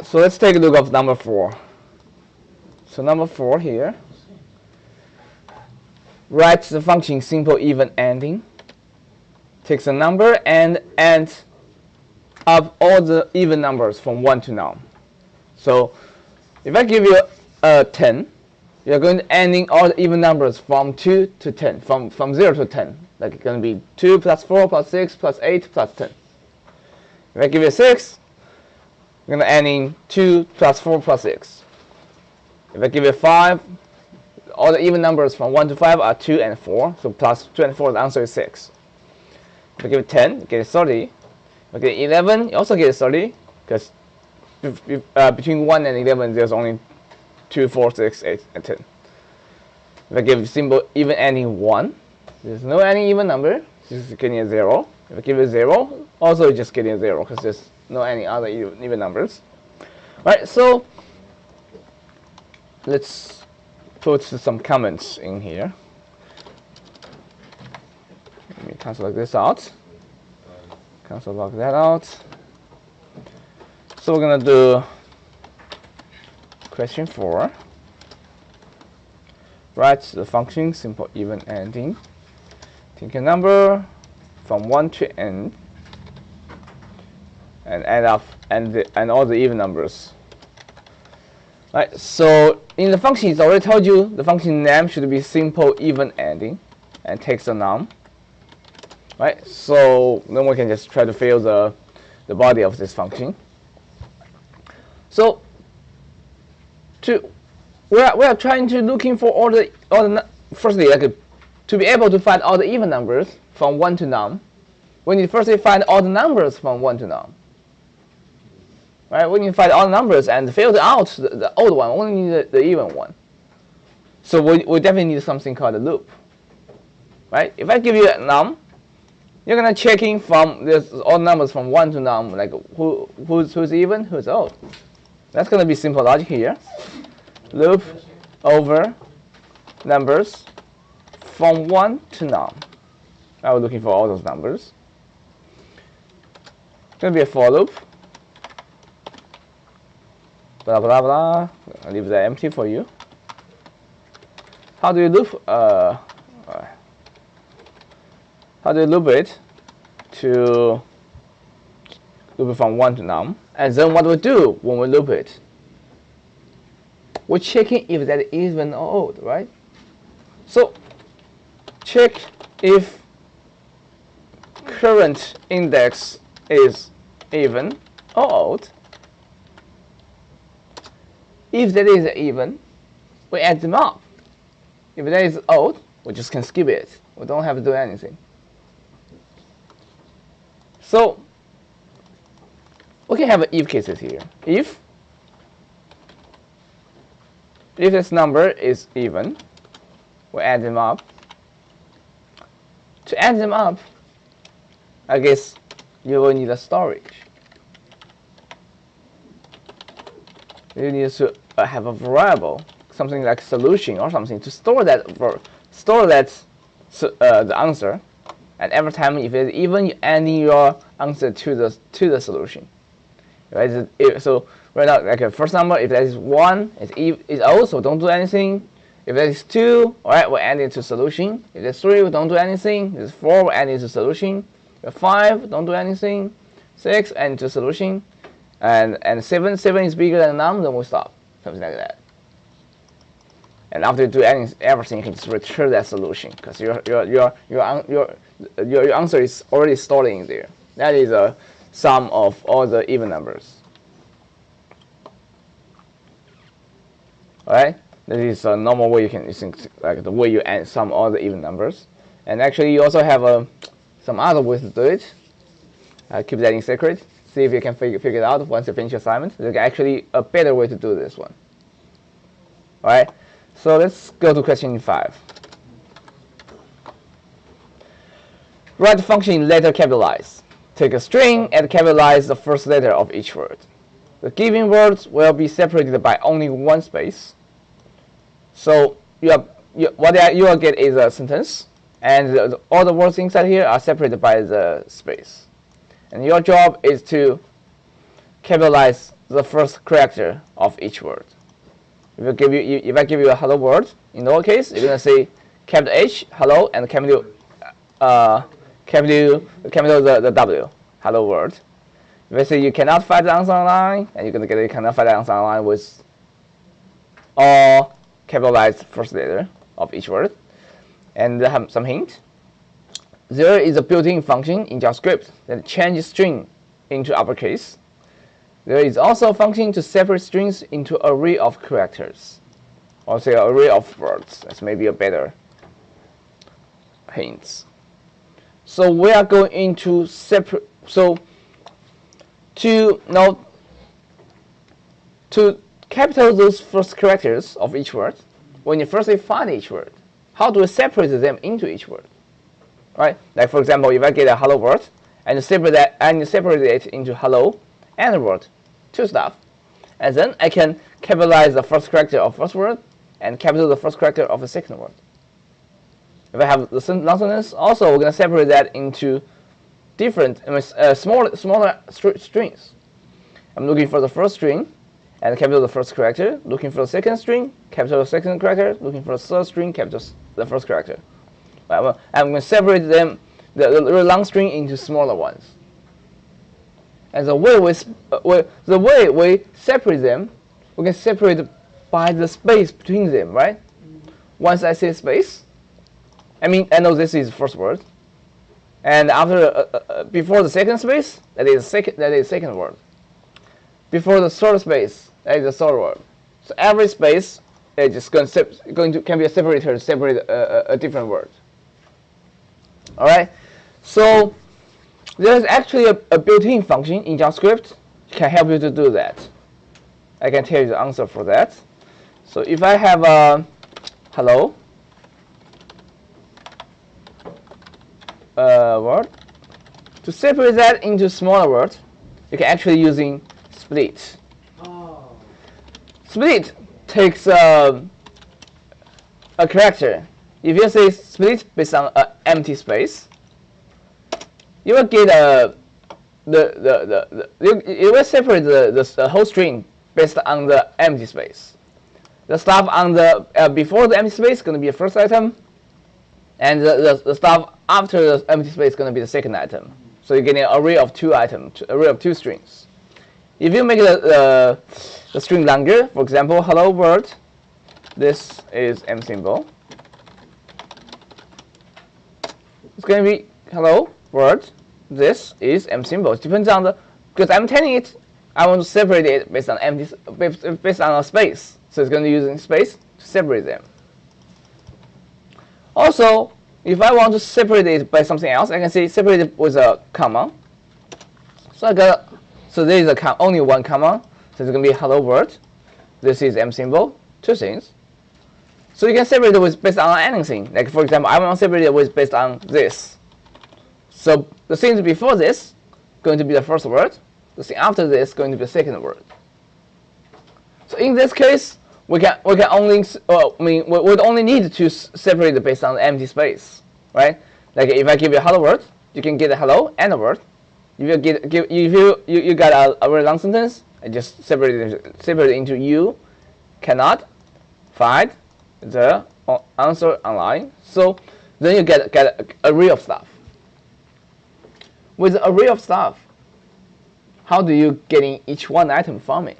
So let's take a look at number 4. So number 4 here. Write the function simple even ending. Takes a number and adds up all the even numbers from 1 to 9. So if I give you 10, you're going to ending all the even numbers from 2 to 10, from 0 to 10. Like it's going to be 2 plus 4 plus 6 plus 8 plus 10. If I give you 6, you're going to ending 2 plus 4 plus 6. If I give you 5, all the even numbers from 1 to 5 are 2 and 4. So plus 2 and 4, the answer is 6. If I give it 10, you get 30. If I get 11, you also get 30, because between 1 and 11, there's only 2, 4, 6, 8, and 10. If I give simple even ending 1, there's no any even number, just getting a 0. If I give it 0, also just getting a 0, because there's no any other even numbers. Alright, so let's put some comments in here. Let me cancel this out. Cancel log that out. So we're gonna do question 4. Write the function simple even ending. Take a number from 1 to n and add up and all the even numbers. Right. So in the function, it's already told you the function name should be simple even ending and takes a num. Right. So then we can just try to fill the body of this function. So we are trying to looking for all the firstly, like to be able to find all the even numbers from 1 to num, we need firstly find all the numbers from 1 to num. Right? We need to find all the numbers and filter out the odd one. We only need the even one. So we definitely need something called a loop. Right? If I give you a num, you're gonna checking from this all numbers from 1 to num, like who's even, who's odd. That's gonna be simple logic here. Loop over numbers from 1 to num. Now we're looking for all those numbers. It's gonna be a for loop. Blah blah blah. I'll leave that empty for you. How do you loop? How do you loop it to loop it from 1 to num? And then what do we do when we loop it? We're checking if that is even or odd, right? So check if current index is even or odd. If that is even, we add them up. If that is odd, we just can skip it. We don't have to do anything. So we can have if cases here. If this number is even, we add them up. To add them up, I guess you will need a storage. You need to have a variable, something like solution or something, to store that the answer. And every time if it's even, you add your answer to the solution. Right? So right now, like a first number, if that is 1, it's odd, so don't do anything. If that is 2, all right, we'll add it to solution. If that's 3, we don't do anything. If it's 4, we'll add it to solution. If 5, don't do anything. 6, add it to solution. And 7 is bigger than num, then we stop, something like that. And after you do everything, you can just return that solution because your answer is already stored in there. That is a sum of all the even numbers. All right, that is a normal way you can think, like the way you sum all the even numbers. And actually, you also have some other ways to do it. Keep that in secret. See if you can figure it out once you finish your assignment. There's actually a better way to do this one. All right, so let's go to question 5. Write the function in letter capitalize. Take a string and capitalize the first letter of each word. The given words will be separated by only one space. So what you will get is a sentence, and all the words inside here are separated by the space. And your job is to capitalize the first character of each word. If I give you a hello word in lowercase, you're gonna say capital H hello and capital the W hello word. If I say you cannot find the answer online, and you're gonna get you cannot find the answer online with all capitalized first letter of each word. And have some hint. There is a built-in function in JavaScript that changes string into uppercase. There is also a function to separate strings into an array of characters, or say an array of words. That's maybe a better hint. So we are going into separate. So to capital those first characters of each word, when you first find each word, how do we separate them into each word? Right? Like for example, if I get a hello word and you separate it into hello and word, two stuff, and then I can capitalize the first character of first word and capital the first character of the second word. If I have the long sentence, also we're gonna separate that into different smaller strings. I'm looking for the first string and capital the first character, looking for the second string, capital the second character, looking for the third string, capital the first character. I'm going to separate them, the long string, into smaller ones. And the way we separate them, we can separate by the space between them, right? Once I say space, I know this is the first word, and after before the second space, that is second word. Before the third space, that is the third word. So every space is just can be a separator to separate a different word. All right. So there's actually a built-in function in JavaScript can help you to do that. I can tell you the answer for that. So if I have a hello word, to separate that into smaller words, you can actually using split. Oh. Split takes a character. If you say split based on an empty space, you will get you will separate the whole string based on the empty space. The stuff on the before the empty space is going to be the first item, and the stuff after the empty space is going to be the second item. So you're getting an array of two items, array of two strings. If you make the string longer, for example, hello world, this is M symbol. It's going to be hello word. This is M symbol. It depends on because I'm telling it I want to separate it based on based on a space. So it's going to use space to separate them. Also, if I want to separate it by something else, I can say separate it with a comma. So there is only one comma. So it's going to be hello world. This is M symbol. Two things. So you can separate it with based on anything. Like for example, I want to separate it with based on this. So the thing before this going to be the first word. The thing after this going to be the second word. So in this case, we would only need to separate it based on the empty space, right? Like if I give you a hello word, you can get a hello and a word. If you got a very long sentence, I just separate it into you cannot find the answer online. So then you get an array of stuff. With an array of stuff, how do you get in each one item from it?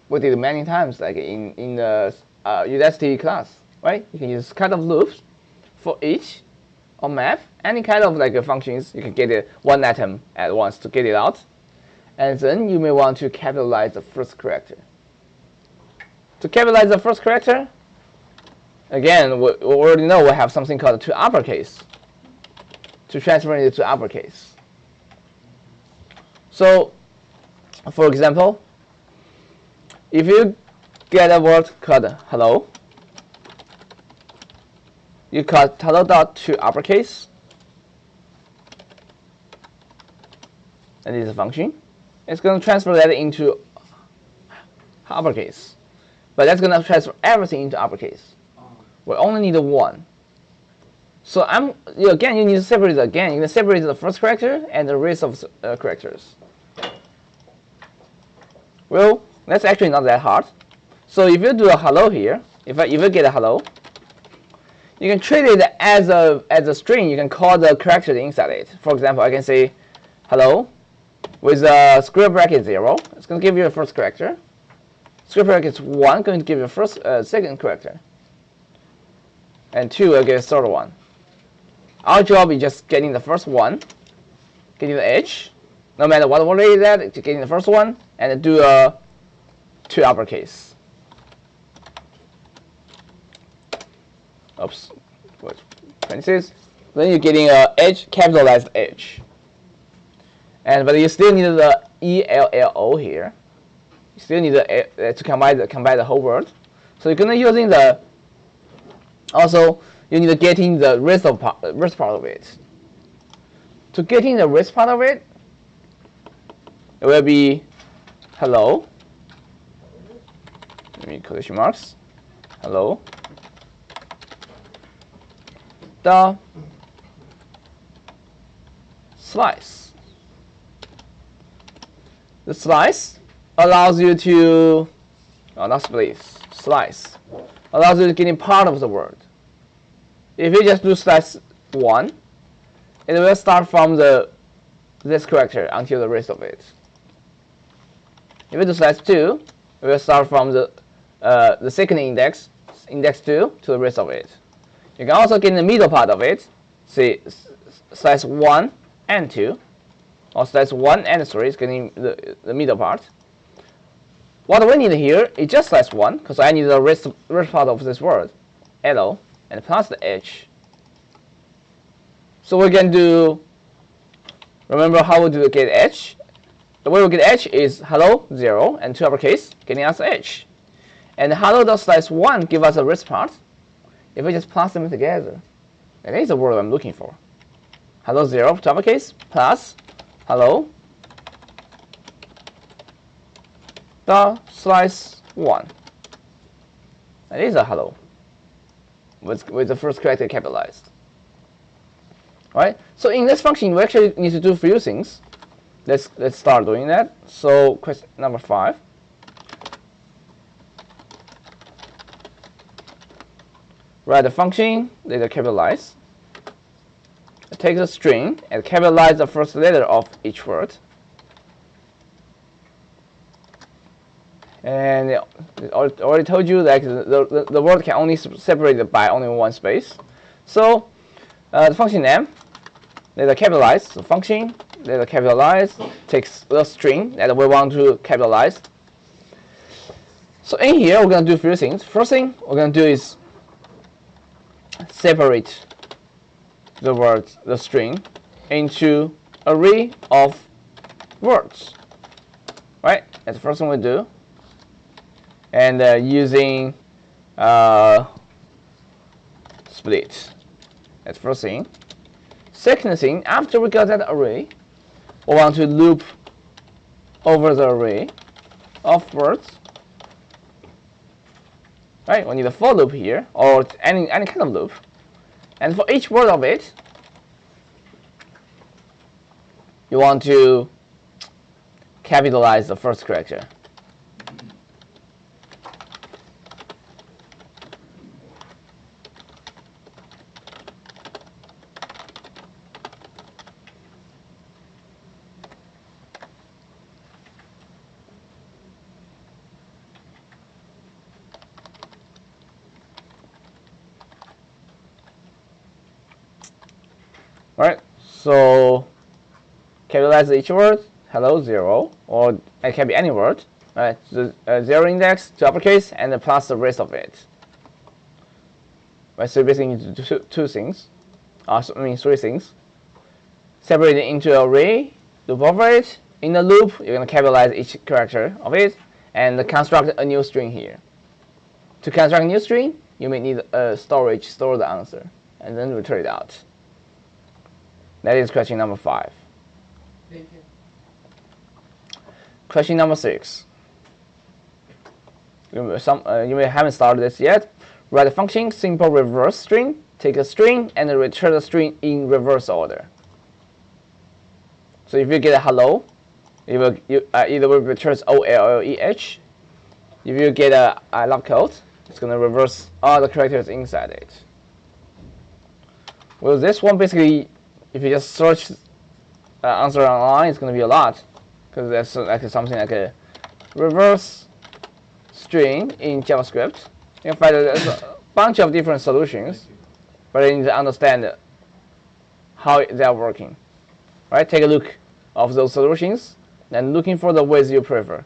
We did many times, like in the Udacity class, right? You can use kind of loops for each, or map, any kind of like functions. You can get it one item at once to get it out, and then you may want to capitalize the first character. To capitalize the first character, again, we already know we have something called to uppercase. To transfer it to uppercase. So, for example, if you get a word called hello, you call hello dot to uppercase, and this is a function. It's going to transfer that into uppercase, but that's going to transfer everything into uppercase. We only need one. So again, you need to separate it again. You can separate the first character and the rest of characters. Well, that's actually not that hard. So if you do a hello here, if you get a hello, you can treat it as a string. You can call the character inside it. For example, I can say hello with a square bracket 0. It's going to give you the first character. Square bracket 1 going to give you the second character. And 2 will give the third one. Our job is just getting the first one, getting the H, no matter what word it is that, getting the first one, and do a 2 uppercase. Oops, what? Parentheses. Then you're getting a H, capitalized H. But you still need the ELLO here. You still need to combine the whole word. So you're gonna using the. Also, you need to getting the rest part of it. To getting the rest part of it, it will be hello. Let me quotation marks. Hello. The slice. The slice allows you to, not split, slice allows you to get in part of the word. If you just do slice 1, it will start from this character until the rest of it. If you do slice 2, it will start from the second index 2, to the rest of it. You can also get in the middle part of it, see slice 1 and 2, or slice 1 and 3 is getting the middle part. What we need here is just slice 1, because I need the rest part of this word, L, and plus the H. So we can do, remember how we do get H? The way we get H is hello 0 and 2 uppercase, getting us H. And hello.slice 1 give us a rest part. If we just plus them together, that is the word I'm looking for. Hello 0 to uppercase plus hello the slice 1. That is a hello with the first character capitalized. Alright, so in this function we actually need to do a few things. Let's start doing that. So question number 5. Write the function, later capitalize. It takes a string and capitalize the first letter of each word. And it already told you that the word can only separate it by only one space. So the function name, later capitalize. So function, later capitalize, takes the string that we want to capitalize. So in here, we're going to do a few things. First thing we're going to do is separate the string into array of words. Right? That's the first thing we do. And using split. That's the first thing. Second thing, after we got that array, we want to loop over the array of words. Right? We need a for loop here, or any kind of loop. And for each word of it, you want to capitalize the first character. Right, so capitalize each word, hello 0, or it can be any word. Right, so 0 index to uppercase and then plus the rest of it. Right, so basically you need to do two things, three things. Separate it into an array, loop over it. In the loop, you're going to capitalize each character of it and construct a new string here. To construct a new string, you may need a storage, store the answer, and then return it out. That is question number 5. Thank you. Question number 6. You may haven't started this yet. Write a function, simple reverse string. Take a string and return the string in reverse order. So if you get a hello, either will return OLLEH. If you get a iLab code, it's going to reverse all the characters inside it. Well, this one basically, if you just search answer online, it's going to be a lot, because that's like something like a reverse string in JavaScript. You can find there's a bunch of different solutions, but you need to understand how they are working. Right? Take a look of those solutions and looking for the ways you prefer.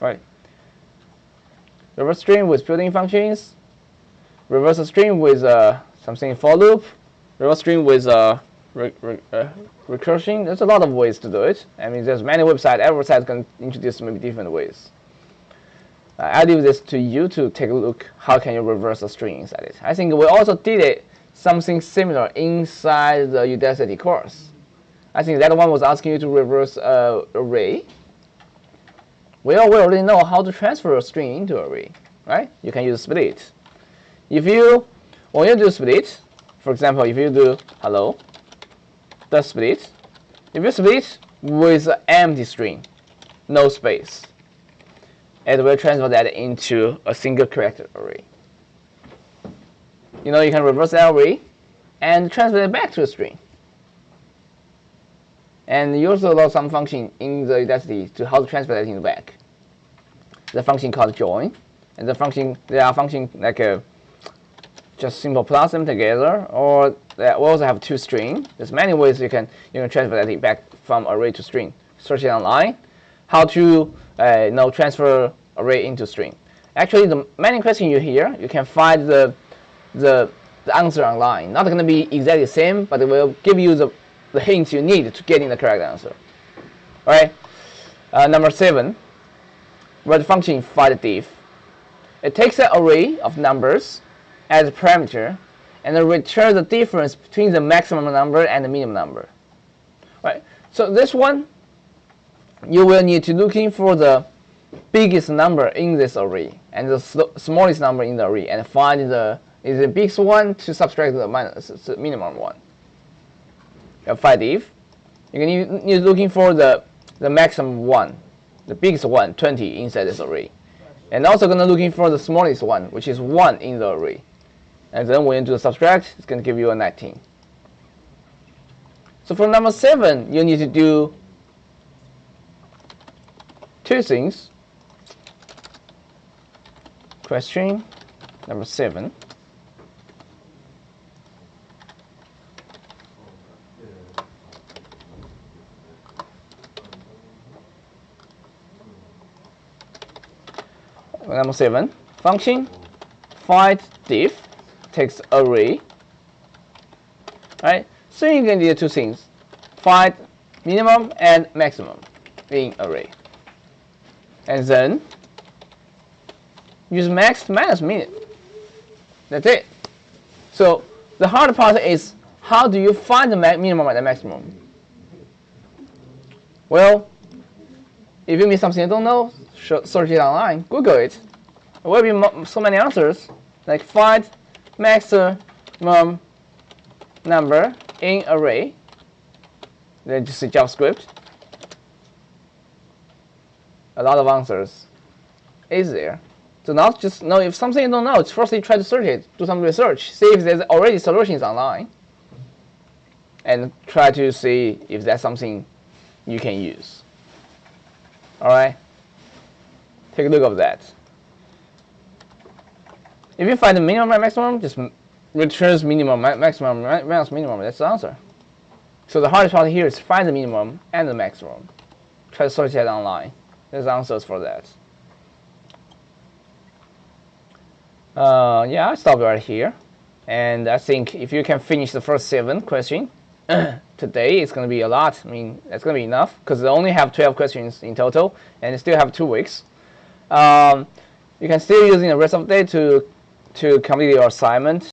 Right? Reverse string with built-in functions. Reverse a string with something for loop. Reverse string with recursion. There's a lot of ways to do it. I mean, there's many websites. Every site can introduce maybe different ways. I leave this to you to take a look. How can you reverse a string inside it? I think we also did something similar inside the Udacity course. I think that one was asking you to reverse an array. Well, we already know how to transfer a string into an array, right? You can use split. When you do split, for example, if you do hello, the split, if you split with an empty string, no space, it will transfer that into a single character array. You can reverse that array and transfer it back to a string. And you also know some function in the Udacity to how to transfer that into back. The function called join, and there are functions like just simple plus them together, or we also have two string. There's many ways you can transfer that back from array to string. Search it online, how to transfer array into string. Actually, the many questions you hear, you can find the answer online. Not going to be exactly the same, but it will give you the hints you need to get in the correct answer. All right. Number 7, write the function findDiff. It takes an array of numbers as a parameter and then returns the difference between the maximum number and the minimum number. Right. So this one, you will need to looking for the biggest number in this array and the smallest number in the array, and find the biggest one to subtract the minimum one. findDiff, you're looking for the maximum one, the biggest one, 20 inside this array, and also going to looking for the smallest one, which is 1 in the array. And then when you do the subtract, it's going to give you a 19. So for number 7, you need to do two things. Question number 7. Number 7, function findDiff takes array. Right? So you can do two things: find minimum and maximum in array, and then use max minus min. That's it. So the hard part is, how do you find the minimum and the maximum? Well, if you miss something you don't know, search it online, Google it. There will be so many answers, like find maximum number in array. Then just see JavaScript. A lot of answers is there. So not just know if something you don't know, first you try to search it, do some research, see if there's already solutions online, and try to see if that's something you can use. Alright? Take a look at that. If you find the minimum and maximum, just returns minimum, maximum, minus minimum. That's the answer. So the hardest part here is find the minimum and the maximum. Try to search that online. There's answers for that. Yeah, I'll stop right here. And I think if you can finish the first 7 questions today, it's going to be a lot. I mean, that's going to be enough, because they only have 12 questions in total, and they still have 2 weeks. You can still using the rest of the day to complete your assignment.